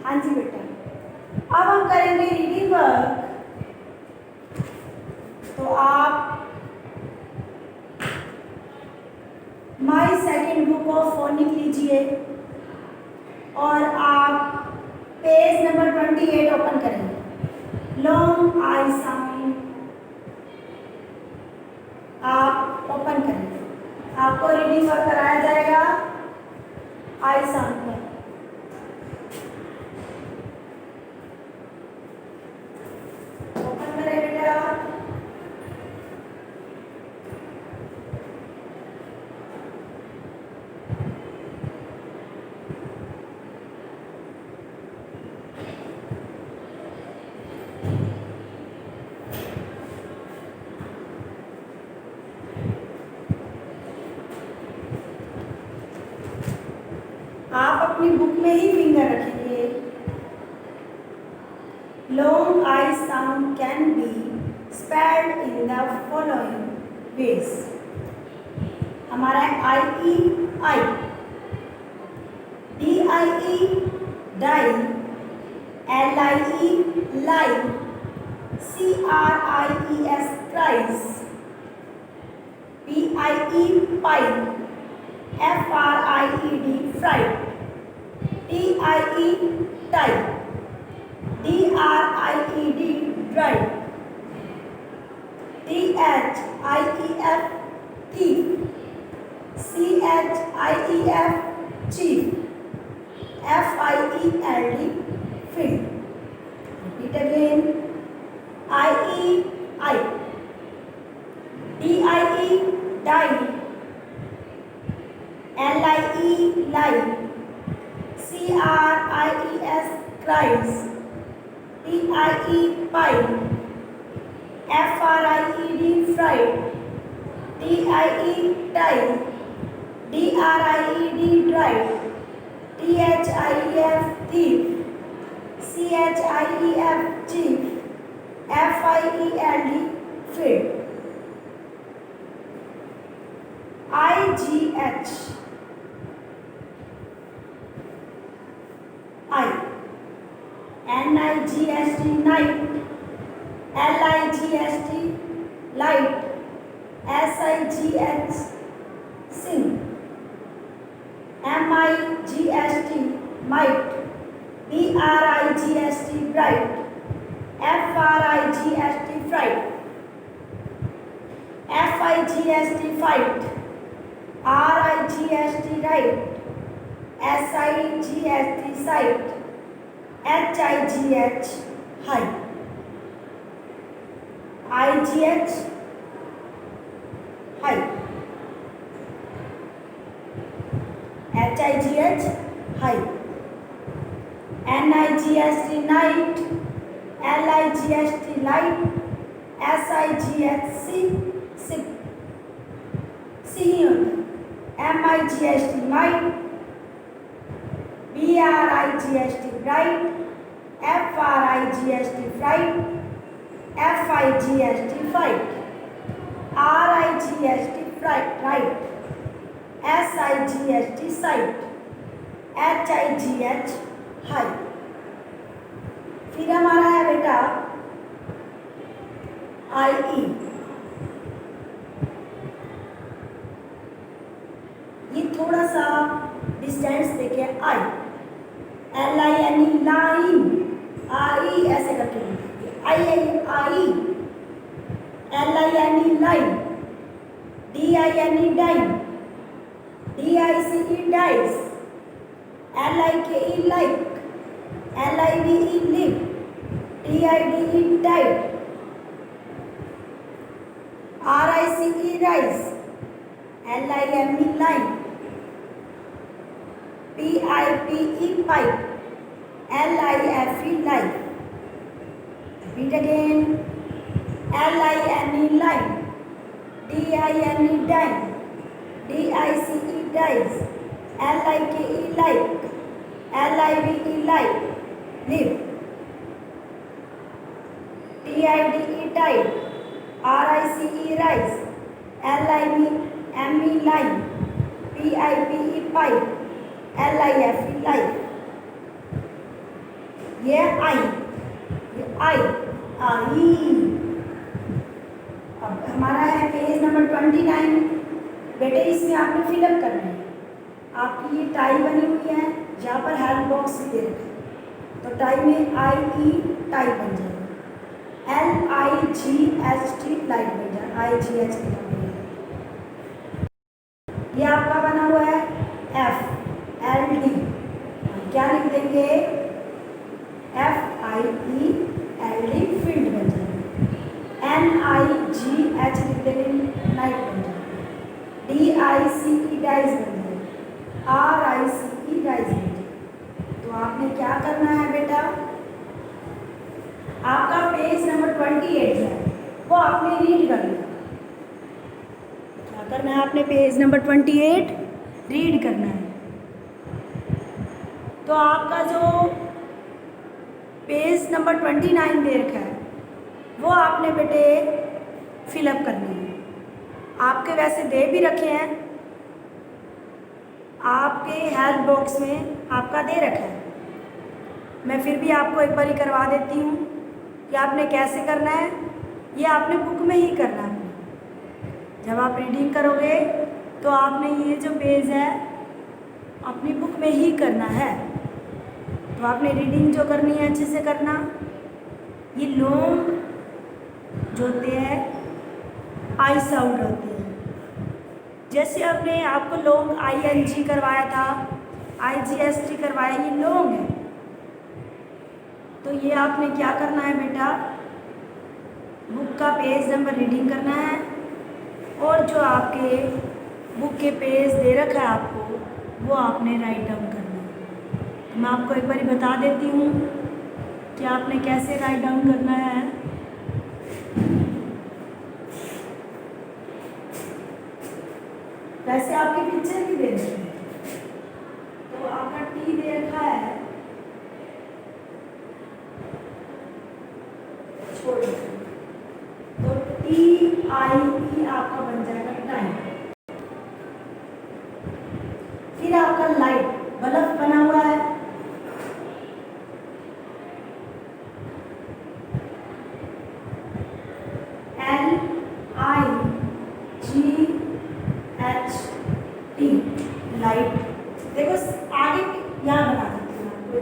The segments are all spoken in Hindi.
हाँ जी बेटा, अब हम करेंगे रीडिंग वर्क। तो आप my second book of phonic लीजिए और आप पेज नंबर 28 ओपन करेंगे। लॉन्ग आई साउंड आप ओपन करेंगे, आपको रीडिंग वर्क कराया जाएगा आई साउंड पर। ओपन करें बेटा। आप अपनी बुक में ही फिंगर रखेंगे। Long I sound can be spelled in the following ways. हमारा I E I, D I E die, L I E lie, C R I E S cries, P I E pie, F R I E D fried, T I E tie, D R I E D dried, T H I E F thief, C H I E F chief, F I E L D field. Repeat again, I E I, D I E die, L I E lie, C R I E S cries, P I E pie, F R I E D fried, T I E tie, D R I E D dried, T H I E F thief, C H I E F chief, F I E L D field. I G H I, N I G S T night, L I G S T light, S I G H sing, M I G S T might, B R I G S T bright, F R I G S T fried, F I G S T fight, R I G S T right, S I G S T sight, H I G H high. I G H high, H I G H high, N I G S T night, L I G S T light, S I G H C sick सी ही होता है, M I G S T might, B R I G S T bright, F R I G S T fried, F I G S T fight, R I G S T fried right, S I G S T sight, H I G H high. फिर हमारा है बेटा आई ई, ये थोड़ा सा डिस्टेंस देखे I, L I N E line, I ऐसे करके I I I, L I N E line, D I N E dine, D I C E dice, L I K E like, L I D E live, T I D E tide, R I C E rice, L I M E lime, P I P E pipe, L I F E life. Repeat again, L I N E line, D I N E dine, D I C E dice, L I K E like, L I V E like live, T I D E tide, R I C E rice, L I V M E lime, P I P E pipe, L I F E life. ये आई, ये आई, आई। अब हमारा है पेज नंबर 29। बेटे इसमें आपने फिलअप करना है। आपकी ये टाई बनी हुई है, यहाँ पर हेल्प बॉक्स भी दे रखा है, तो टाई में आई ई टाई बन जाएगा। LIGHT लाइट बन जाएगा, IGH बन जाएगा। ये आपका बना हुआ है FLD, क्या लिख देंगे? FIELD फील्ड बन जाएगा। NIGH लिख देंगे, नाइट बन जाएगा। DICE डाइज बन जाएगा। RICE डाइज बन जाएगा। तो आपने क्या करना है बेटा, आपका पेज नंबर 28 है, वो आपने रीड करना है। क्या करना है आपने? पेज नंबर 28 रीड करना है। तो आपका जो पेज नंबर 29 दे रखा है, वो आपने बेटे फिलअप करनी है। आपके वैसे दे भी रखे हैं, आपके हेल्प बॉक्स में आपका दे रखा है। मैं फिर भी आपको एक बार ही करवा देती हूँ कि आपने कैसे करना है। ये आपने बुक में ही करना है। जब आप रीडिंग करोगे तो आपने ये जो पेज है अपनी बुक में ही करना है। तो आपने रीडिंग जो करनी है अच्छे से करना। ये लॉन्ग जो होते हैं आई साउंड होते हैं। जैसे आपने आपको लॉन्ग ING करवाया था, IGST करवाया, ये लॉन्ग है। तो ये आपने क्या करना है बेटा, बुक का पेज नंबर रीडिंग करना है, और जो आपके बुक के पेज दे रखा है आपको, वो आपने राइट डाउन करना है। मैं आपको एक बार बता देती हूँ कि आपने कैसे राइट डाउन करना है। वैसे आपकी पिक्चर भी दे रखी है, तो आपका टी दे रखा है, छोड़ तो TIE आपका बन जाएगा टाइम। फिर आपका लाइट बल्ब बना हुआ है, LIGHT लाइट। देखो आगे यहाँ बना देते हैं आपको,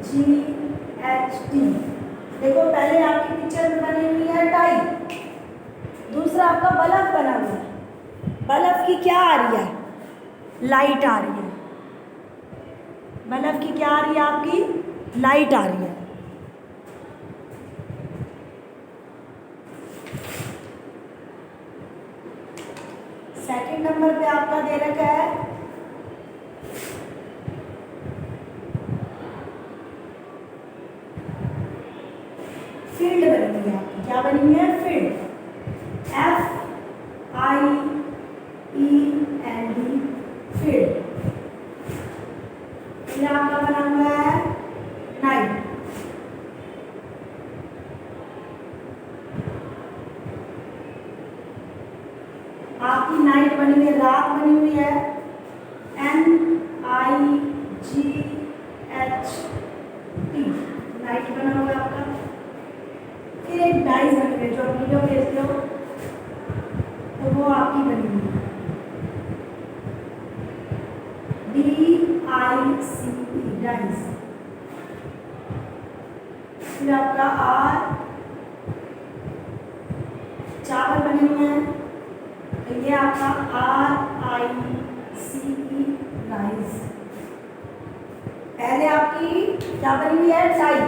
LIGHT। देखो पहले आपकी पिक्चर में बनी हुई है टाई, दूसरा आपका बल्ब बना हुआ है। बल्ब की क्या आ रही है? लाइट आ रही है। बल्ब की क्या आ रही है? आपकी लाइट आ रही है। सेकंड नंबर पे आपका दे रखा है फील्ड बनी हुई है आपकी। क्या बनी हुई है? Field, FIELD field. फिर आपका बना हुआ है नाइट। आपकी नाइट बनी हुई है, रात बनी हुई है, NIGHT नाइट बना हुआ है आपका। फिर एक डाइस बनी हुई है, जो अपनी जो भेजते हो तो वो आपकी बनी हुई है, DICE डाइस। फिर आपका चावल बने हुए हैं, तो ये आपका RICE राइस। पहले आपकी क्या बनी हुई है? टाई।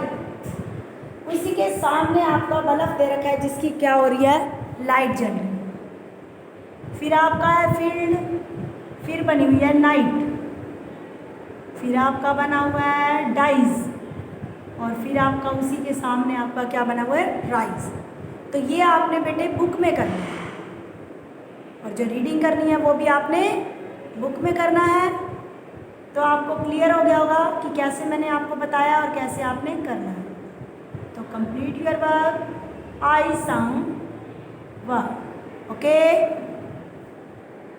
उसी के सामने आपका बल्ब दे रखा है, जिसकी क्या हो रही है? लाइट जल रही है। फिर आपका है फील्ड, फिर बनी हुई है नाइट, फिर आपका बना हुआ है डाइज, और फिर आपका उसी के सामने आपका क्या बना हुआ है? राइस। तो ये आपने बेटे बुक में करना है, और जो रीडिंग करनी है वो भी आपने बुक में करना है। तो आपको क्लियर हो गया होगा कि कैसे मैंने आपको बताया और कैसे आपने करना है। तो complete your work, I sound work. Okay.